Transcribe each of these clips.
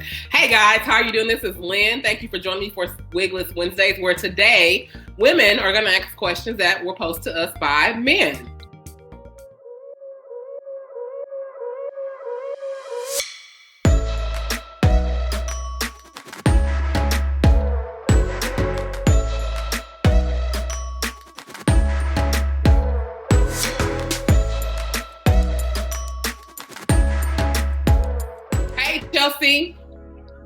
Hey guys, how are you doing? This is Lynn. Thank you for joining me for Wigless Wednesdays, where today women are going to ask questions that were posed to us by men. Hey Chelsea.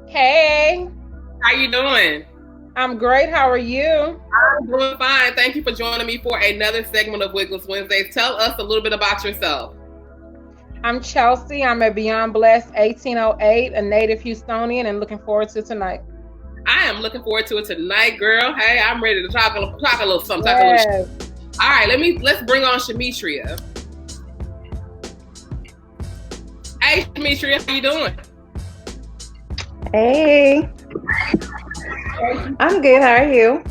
Hey. How you doing? I'm great. How are you? I'm doing fine. Thank you for joining me for another segment of Wigless Wednesdays. Tell us a little bit about yourself. I'm Chelsea. I'm a Beyond Blessed 1808, a native Houstonian, and looking forward to tonight. I am looking forward to it tonight, girl. Hey, I'm ready to talk a little something. Yes. All right, let's bring on Shametria. Hey, Shametria, how you doing? Hey, I'm good. How are you?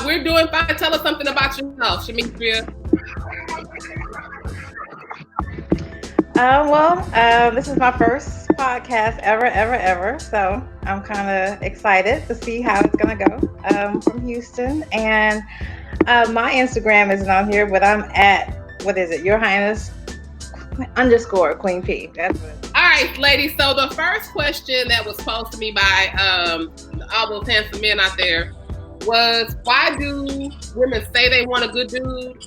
We're doing fine. Tell us something about yourself, Shametria. This is my first podcast ever. So I'm kind of excited to see how it's going to go. I'm from Houston, and my Instagram isn't on here, but I'm at, Your Highness _ Queen P. That's what. All right, ladies. So the first question that was posed to me by all those handsome men out there was, why do women say they want a good dude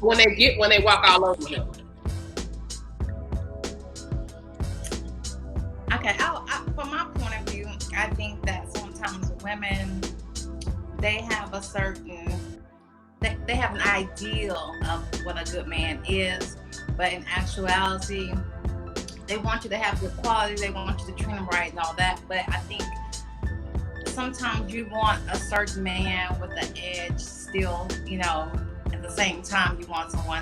when they walk all over him? Okay, from my point of view, I think that sometimes women, they have they have an ideal of what a good man is, but in actuality, they want you to have good qualities, they want you to treat them right and all that, but I think sometimes you want a certain man with an edge still, at the same time you want someone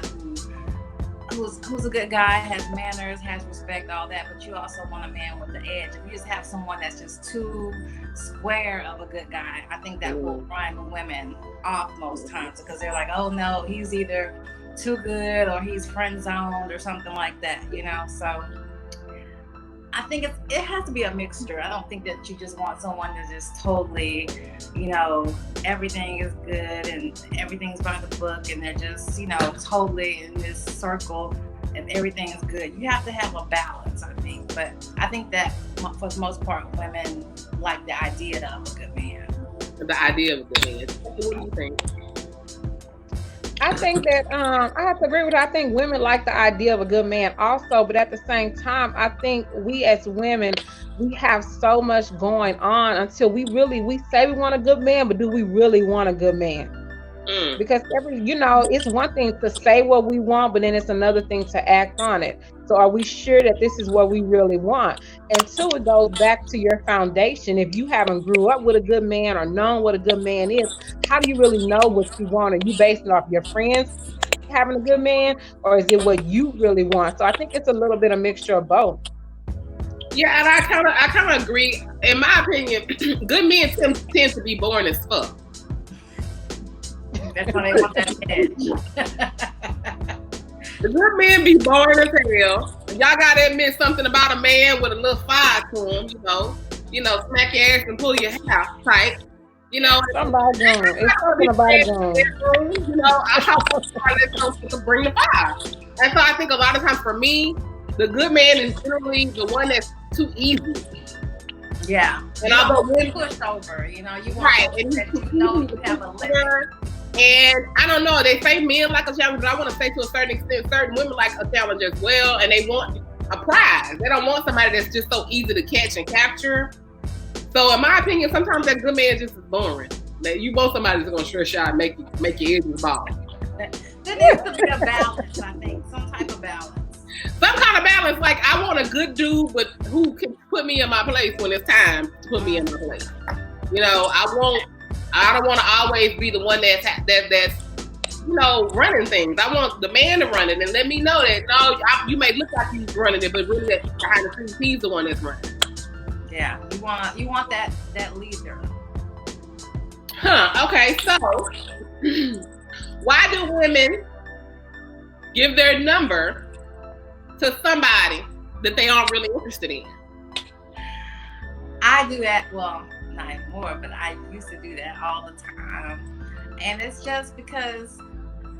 who's a good guy, has manners, has respect, all that, but you also want a man with the edge. If you just have someone that's just too square of a good guy, I think that will run women off most times, because they're like, oh no, he's either too good or he's friend zoned or something like that, so I think it has to be a mixture. I don't think that you just want someone to just totally, everything is good and everything's by the book and they're just, totally in this circle and everything is good. You have to have a balance, I think. But I think that for the most part, women like the idea of a good man. The idea of a good man. What do you think? I think that I have to agree with her. I think women like the idea of a good man also, but at the same time, I think we as women, we have so much going on until we say we want a good man, but do we really want a good man? Because it's one thing to say what we want, but then it's another thing to act on it. So are we sure that this is what we really want? And two, it goes back to your foundation. If you haven't grew up with a good man or known what a good man is, how do you really know what you want? Are you basing it off your friends having a good man, or is it what you really want? So I think it's a little bit of mixture of both. Yeah, and I kind of agree. In my opinion, good men tend to be boring as fuck. That's why they want that edge. The good men be boring as hell. Y'all gotta admit something about a man with a little fire to him, smack your ass and pull your hair tight. Somebody doing. It's something about it doing. To bring the fire. And so I think a lot of times for me, the good man is generally the one that's too easy. Yeah. And although women pushed over, you want right, and you have a limit. And I don't know, they say men like a challenge, but I want to say to a certain extent, certain women like a challenge as well, and they want a prize. They don't want somebody that's just so easy to catch and capture. So in my opinion, sometimes that good man just is boring. You want somebody that's going to stretch out and make your edges ball. There needs to be a balance, I think, some type of balance. Some kind of balance, like I want a good dude, but who can put me in my place when it's time to put me in my place. I don't want to always be the one that's running things. I want the man to run it and let me know that you may look like he's running it, but really behind the scenes he's the one that's running. Yeah, you want that leader. Okay, so why do women give their number to somebody that they aren't really interested in? I do that. Well, not anymore, but I used to do that all the time. And it's just because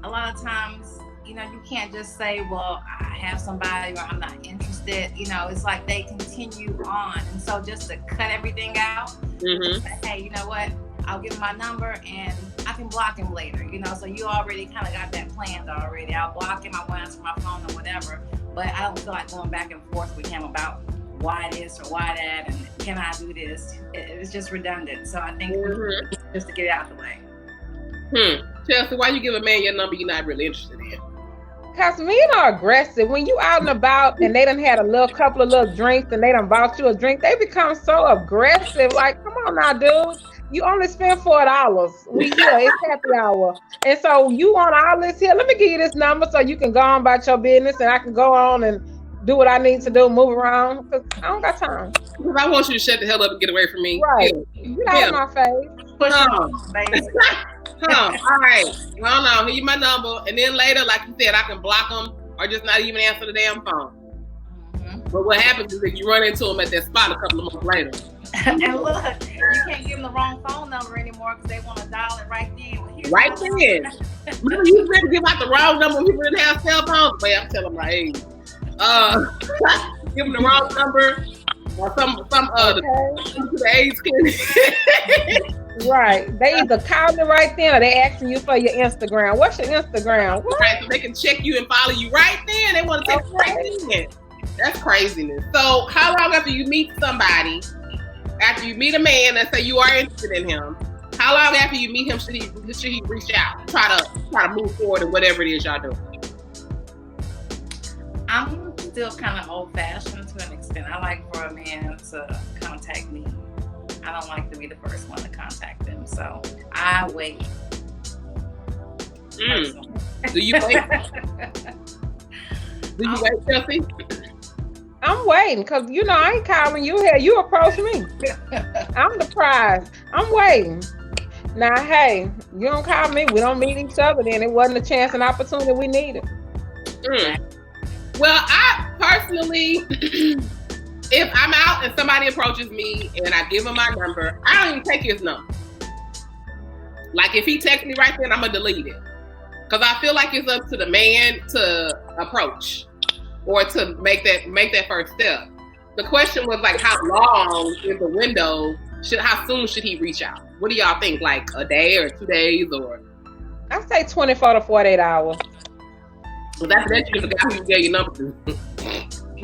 a lot of times, you know, you can't just say, well, I have somebody or I'm not interested. You know, it's like they continue on. And so just to cut everything out, say, hey, you know what? I'll give him my number and I can block him later. You know, so you already kind of got that planned already. I'll block him, I won't answer my phone or whatever. But I don't feel like going back and forth with him about why this or why that and can I do this. It's just redundant. So I think just to get it out of the way. Chelsea, why you give a man your number you're not really interested in? Because men are aggressive. When you out and about and they done had a couple of little drinks and they done bought you a drink, they become so aggressive. Like, come on now, dude. You only spend $4. We here, it's happy hour. And so you want all this here. Let me give you this number so you can go on about your business and I can go on and do what I need to do, move around. Because I don't got time. Because I want you to shut the hell up and get away from me. Right. Get out of my face. Push on, baby. All right. Hold on. Here's my number. And then later, like you said, I can block them or just not even answer the damn phone. But what happens is that you run into them at that spot a couple of months later. And look, you can't give them the wrong phone number anymore because they want to dial it right then. Right then. Remember, you used to give out the wrong number when people didn't have cell phones? But I'm telling them, like, hey, give them the wrong number or the AIDS clinic. Right. They either call me right then or they asking you for your Instagram. What's your Instagram? What? Right, so they can check you and follow you right then. They want to take you right then. That's craziness. So how long after you meet somebody, after you meet a man and say you are interested in him, how long after you meet him should he reach out, try to move forward in whatever it is y'all doing? I'm still kind of old-fashioned to an extent. I like for a man to contact me. I don't like to be the first one to contact them, so I wait. Do you wait? Do you wait, Chelsea? I'm waiting because, you know, I ain't calling you here. You approach me. I'm the prize. I'm waiting. Now, hey, you don't call me. We don't meet each other. Then it wasn't a chance and opportunity we needed. Well, I personally, if I'm out and somebody approaches me and I give him my number, I don't even take his number. Like if he texts me right then, I'm going to delete it. Because I feel like it's up to the man to approach or to make that first step. The question was like, how long is the window? How soon should he reach out? What do y'all think? Like a day or 2 days or? I say 24 to 48 hours. Well, that's you the guy who gave your number to.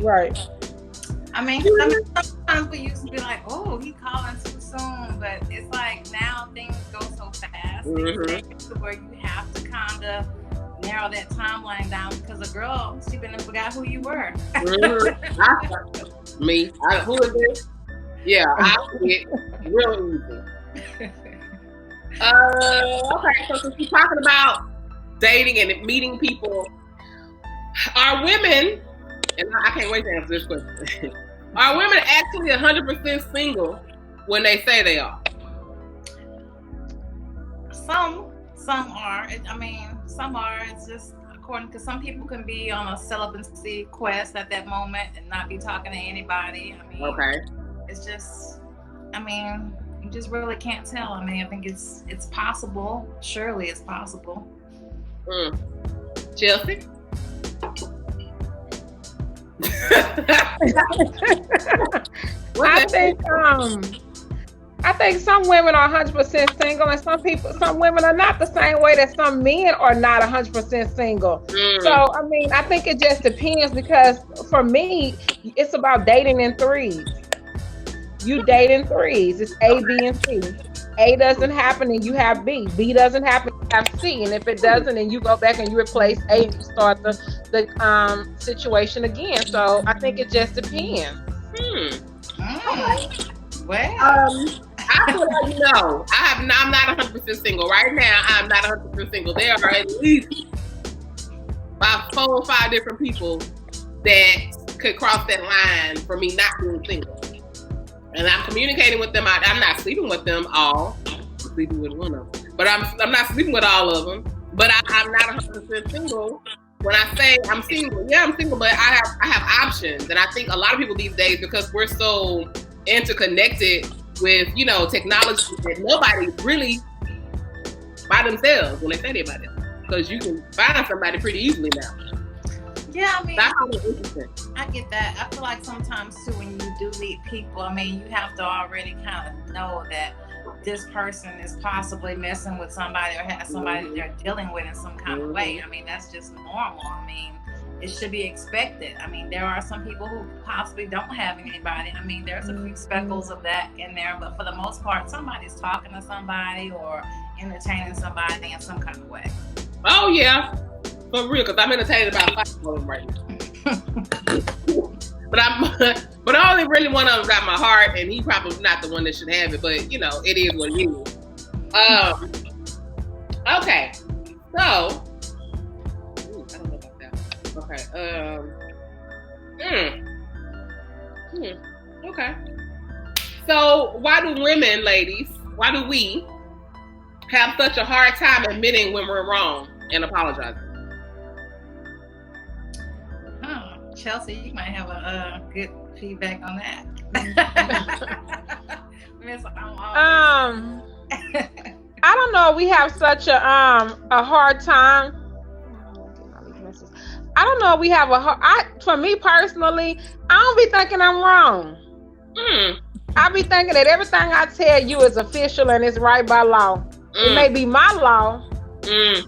Right. I mean, sometimes we used to be like, oh, he calling too soon, but it's like now things go so fast where you have to kind of narrow that timeline down because a girl, she been and forgot who you were. Me? Who is this? Yeah, I forget real easy. Okay, so since we're talking about dating and meeting people, are women, and I can't wait to answer this question, are women actually 100% single when they say they are? Some are. Some are. It's just according, because some people can be on a celibacy quest at that moment and not be talking to anybody. Okay. It's just, you just really can't tell. I think it's possible. Surely it's possible. Chelsea? I think some women are 100% single, and some women are not the same way that some men are not 100% single. So I think it just depends, because for me, it's about dating in threes. You date in threes. It's A, B, and C. A doesn't happen and you have B. B doesn't happen, you have C. And if it doesn't, then you go back and you replace A and you start the situation again. So I think it just depends. Well, I feel like I'm not 100% single right now. I'm not 100% single. There are at least about 4 or 5 different people that could cross that line for me not being single. And I'm communicating with them. I'm not sleeping with them all. I'm sleeping with one of them. But I'm not sleeping with all of them. But I'm not 100% single. When I say I'm single, yeah, I'm single, but I have options. And I think a lot of people these days, because we're so interconnected with, you know, technology that nobody's really by themselves when they say they're by themselves. Because you can find somebody pretty easily now. Yeah, I mean, that's interesting. I get that. I feel like sometimes too, when you do meet people, I mean, you have to already kind of know that this person is possibly messing with somebody or has somebody they're dealing with in some kind of way. I mean, that's just normal. I mean, it should be expected. I mean, there are some people who possibly don't have anybody. I mean, there's a few speckles of that in there, but for the most part, somebody's talking to somebody or entertaining somebody in some kind of way. Oh yeah, for real, because I'm entertained about 5 of them right now. But I only really one of them got my heart, and he probably not the one that should have it. But you know, it is what it is. Okay, so I don't know about that. Okay. Okay. So why do women, ladies? Why do we have such a hard time admitting when we're wrong and apologizing? Chelsea, you might have a good feedback on that. I don't know. We have such a hard time. I don't know. We have for me personally, I don't be thinking I'm wrong. I be thinking that everything I tell you is official and it's right by law. It may be my law,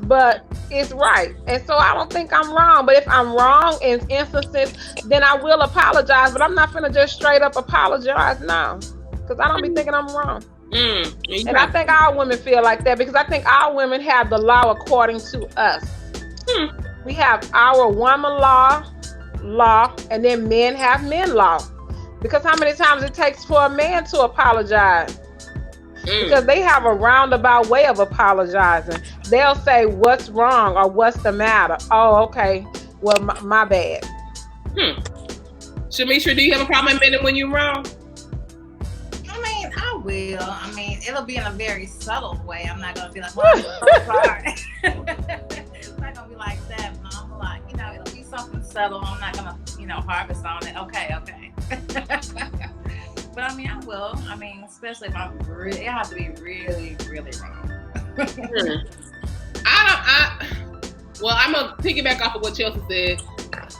but it's right. And so I don't think I'm wrong. But if I'm wrong in instances, then I will apologize. But I'm not finna just straight up apologize now, because I don't be thinking I'm wrong. And I think all women feel like that, because I think all women have the law according to us. We have our woman law, and then men have men law. Because how many times it takes for a man to apologize? Because they have a roundabout way of apologizing. They'll say, what's wrong or what's the matter? Oh, okay. Well, my bad. Shametria, do you have a problem admitting when you're wrong? I mean, I will. I mean, it'll be in a very subtle way. I'm not going to be like, well, I'm so sorry. It's not going to be like that. No, I'm like, you know, it'll be something subtle. I'm not going to, you know, harvest on it. Okay. But I mean, I will. I mean, especially if I'm really, it has to be really, really wrong. Well, I'm going to piggyback off of what Chelsea said.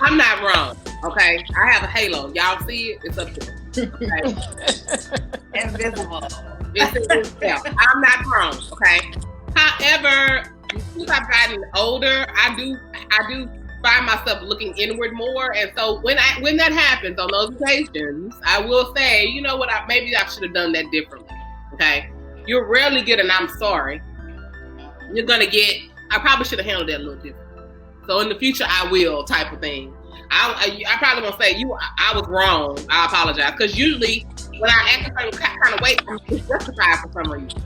I'm not wrong, okay? I have a halo. Y'all see it? It's up there. Okay? Invisible. I'm not wrong, okay? However, since I've gotten older, I do find myself looking inward more, and so when that happens on those occasions, I will say, you know what, maybe I should have done that differently. Okay, you'll rarely get an "I'm sorry." You're gonna get, I probably should have handled that a little different. So in the future, I will type of thing. I probably won't say I was wrong. I apologize, because usually when I act a certain kind of way, it's justified for some reason.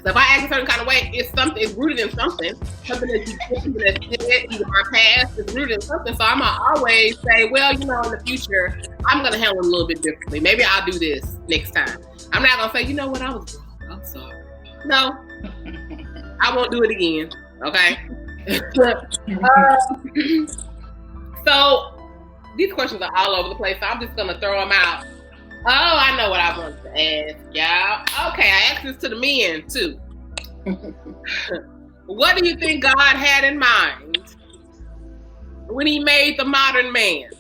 So if I act a certain kind of way, it's rooted in something that you did, either my past is rooted in something. So I'm gonna always say, well, you know, in the future, I'm gonna handle it a little bit differently. Maybe I'll do this next time. I'm not gonna say, you know what, I was wrong. I'm sorry. No, I won't do it again. Okay. So these questions are all over the place. So I'm just gonna throw them out. Oh, I know what I wanted to ask y'all. Okay, I asked this to the men too. What do you think God had in mind when he made the modern man?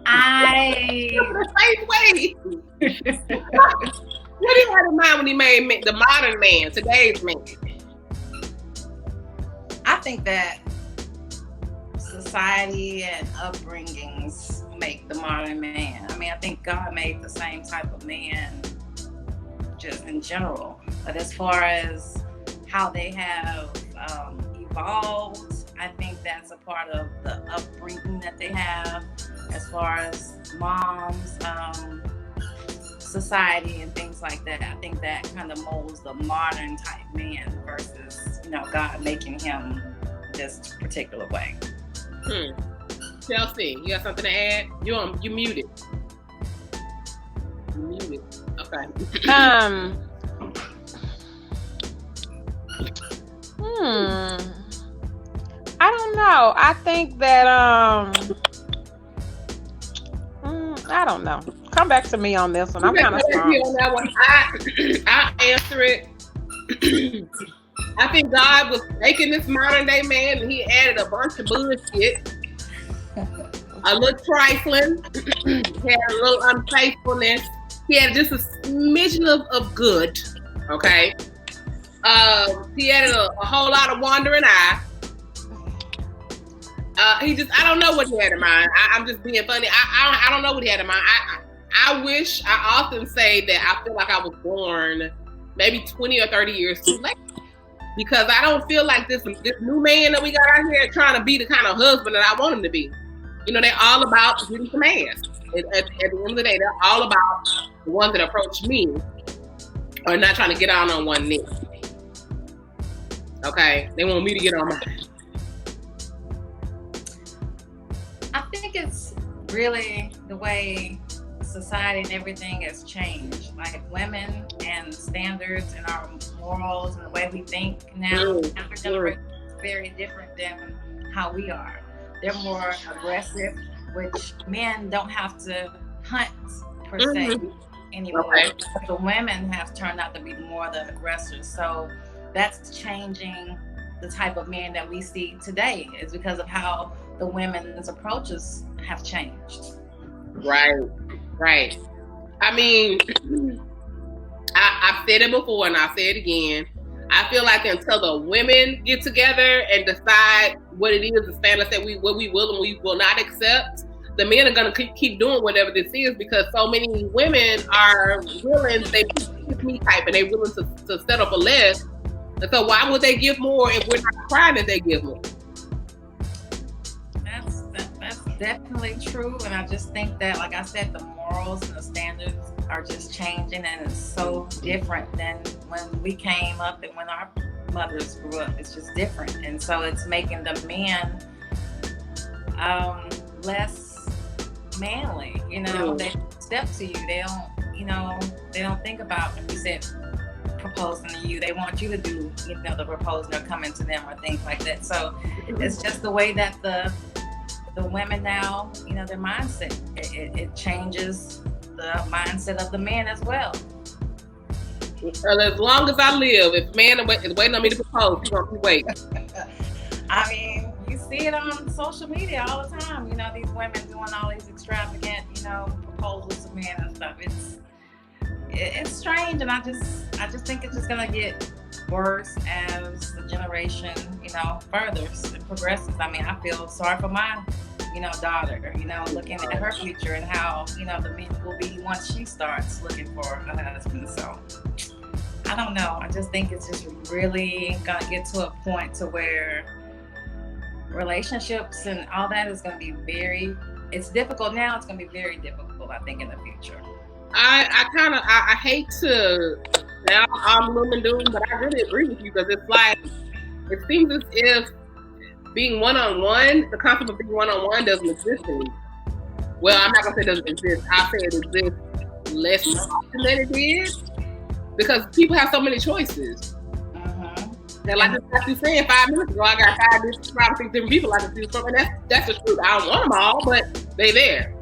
The same way. What do you have in mind when he made the modern man, today's man? I think that society and upbringings make the modern man. I mean, I think God made the same type of man just in general. But as far as how they have evolved, I think that's a part of the upbringing that they have as far as moms, society and things like that. I think that kind of molds the modern type man versus, you know, God making him this particular way. Chelsea, you got something to add? You muted. You muted. Okay. I don't know. I think that I don't know. Come back to me on this one. I'm kind of strong. On that one. I answer it. I think God was making this modern day man, and He added a bunch of bullshit, a little trifling, he had a little unfaithfulness. He had just a smidgen of good. Okay. He added a whole lot of wandering eye. I don't know what he had in mind. I'm just being funny. I don't know what he had in mind. I often say that I feel like I was born maybe 20 or 30 years too late. Because I don't feel like this new man that we got out here trying to be the kind of husband that I want him to be. You know, they're all about getting some ass. At the end of the day, they're all about the ones that approach me or not trying to get on one knee. Okay? They want me to get on mine. I think it's really the way society and everything has changed. Like women and standards and our morals and the way we think now, our generation is very different than how we are. They're more aggressive, which men don't have to hunt per se anymore. Okay. The women have turned out to be more the aggressors. So that's changing the type of man that we see today, is because of how the women's approaches have changed. Right. I mean, I've said it before and I'll say it again. I feel like until the women get together and decide what it is, the standards that what we will and we will not accept, the men are going to keep doing whatever this is, because so many women are willing, they pick me type, and they're willing to settle for less. And so why would they give more if we're not crying that they give more? That's definitely true. And I just think that, like I said, the morals and the standards are just changing, and it's so different than when we came up and when our mothers grew up. It's just different. And so it's making the men less manly. You know, they step to you. They don't think about, when you said proposing to you, they want you to do, the proposing or coming to them or things like that. So it's just the way that the women now, their mindset, it changes the mindset of the men as well. Well, as long as I live, if man is waiting on me to propose, he's gonna be waiting. I mean, you see it on social media all the time. These women doing all these extravagant, proposals to men and stuff. It's strange, and I just think it's just gonna get worse as the generation, furthers and progresses. I mean, I feel sorry for my, daughter, looking at her future and how, the men will be once she starts looking for a husband. So I don't know. I just think it's just really gonna get to a point to where relationships and all that is gonna be it's difficult now. It's gonna be very difficult, I think, in the future. I hate to now I'm gloom and doom, but I really agree with you, because it's like, it seems as if being one-on-one, the concept of being one-on-one doesn't exist anymore. Well, I'm not gonna say it doesn't exist. I'll say it exists less often than it did, because people have so many choices. And like you saying 5 minutes ago, I got 5 different people I can choose from, and that's the truth. I don't want them all, but they there.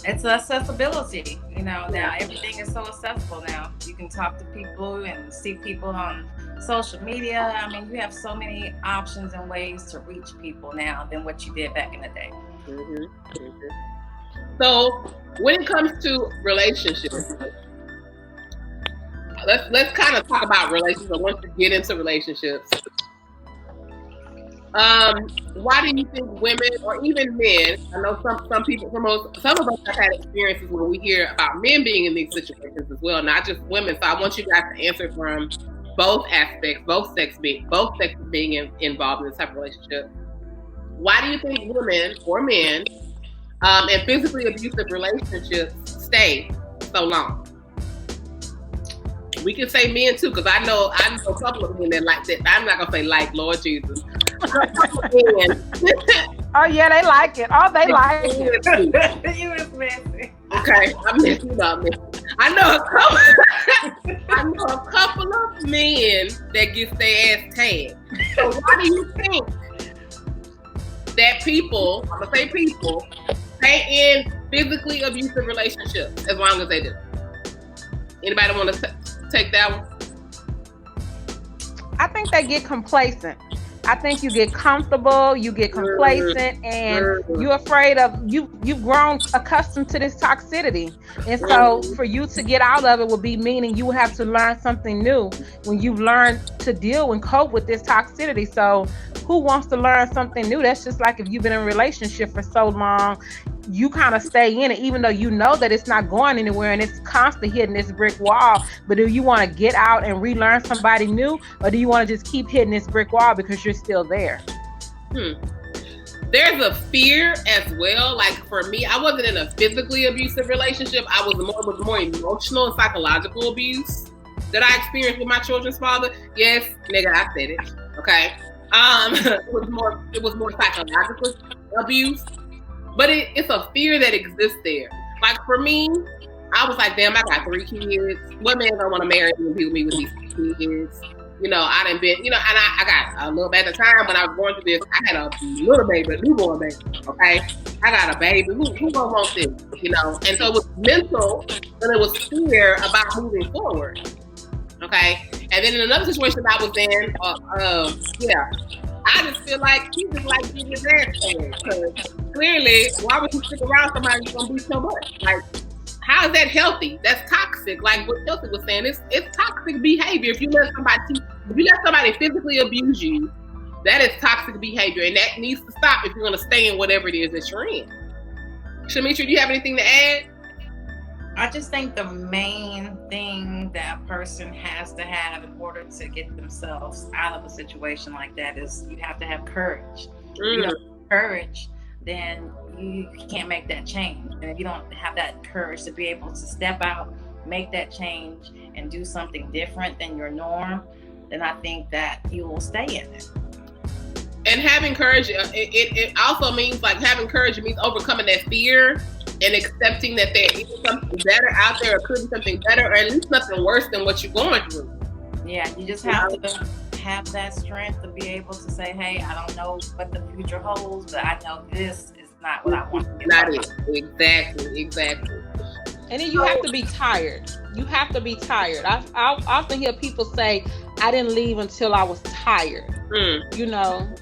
It's accessibility, now everything is so accessible now. You can talk to people and see people on social media. I mean, you have so many options and ways to reach people now than what you did back in the day. So when it comes to relationships, let's kind of talk about relationships. Once you get into relationships, why do you think women or even men? I know some people, some of us have had experiences where we hear about men being in these situations as well, not just women. So I want you guys to answer from both aspects, both sexes being involved in this type of relationship. Why do you think women or men in physically abusive relationships stay so long? We can say men too, because I know a couple of men that like that. I'm not gonna say Lord Jesus. Oh yeah, they like it. Oh, they like it. You was messy. Okay, I'm messing up. I know a couple of men that get their ass tagged. So why do you think that people, I'm gonna say people, pay in physically abusive relationships, as long as they do. Anybody want to take that one? I think they get complacent. I think you get comfortable, you get complacent, and you're afraid of you've grown accustomed to this toxicity. And so for you to get out of it would be meaning you have to learn something new when you've learned to deal and cope with this toxicity. So who wants to learn something new? That's just like if you've been in a relationship for so long, you kind of stay in it, even though you know that it's not going anywhere and it's constantly hitting this brick wall. But do you want to get out and relearn somebody new, or do you want to just keep hitting this brick wall because you're still there? There's a fear as well. Like for me, I wasn't in a physically abusive relationship. I was more emotional and psychological abuse that I experienced with my children's father. Yes, nigga, I said it. Okay. It was more psychological abuse. But it's a fear that exists there. Like for me, I was like, damn, I got 3 kids. What man don't want to marry me and be with me with these kids? You know, I done been, and I got a little, at the time when I was going through this, I had a little baby, a newborn baby, okay? I got a baby. Who gonna want this? And so it was mental, but it was fear about moving forward, okay? And then in another situation I was in, I just feel like he just like getting his ass paid. Because clearly, why would you stick around somebody who's gonna be so much? Like, how is that healthy? That's toxic. Like what Chelsea was saying, it's toxic behavior. If you let somebody physically abuse you, that is toxic behavior, and that needs to stop if you're gonna stay in whatever it is that you're in. Shametria, do you have anything to add? I just think the main thing that a person has to have in order to get themselves out of a situation like that is you have to have courage. If you don't have courage, then you can't make that change. And if you don't have that courage to be able to step out, make that change, and do something different than your norm, then I think that you will stay in it. And having courage, it also means like having courage means overcoming that fear and accepting that there is something better out there, or could be something better, or at least nothing worse than what you're going through. Yeah, you just have to have that strength to be able to say, hey, I don't know what the future holds, but I know this is not what I want to do. Not it. Exactly. And then you have to be tired. You have to be tired. I often hear people say, I didn't leave until I was tired.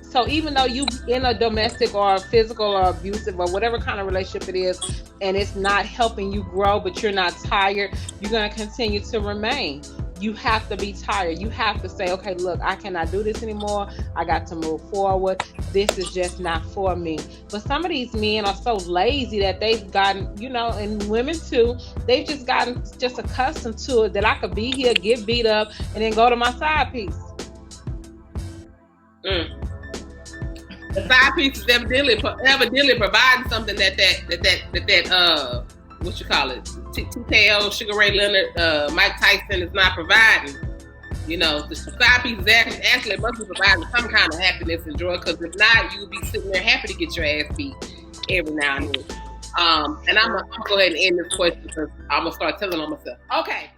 So even though you in a domestic or a physical or abusive or whatever kind of relationship it is, and it's not helping you grow, but you're not tired, you're going to continue to remain. You have to be tired. You have to say, okay, look, I cannot do this anymore. I got to move forward. This is just not for me. But some of these men are so lazy that they've gotten, and women too, they've just gotten just accustomed to it, that I could be here, get beat up, and then go to my side piece. The side piece is evidently providing something that what you call it, TKO, Sugar Ray Leonard, Mike Tyson is not providing. The side piece is actually must be providing some kind of happiness and joy, because if not, you'll be sitting there happy to get your ass beat every now and then. And I'm gonna go ahead and end this question because I'm gonna start telling on myself. Okay.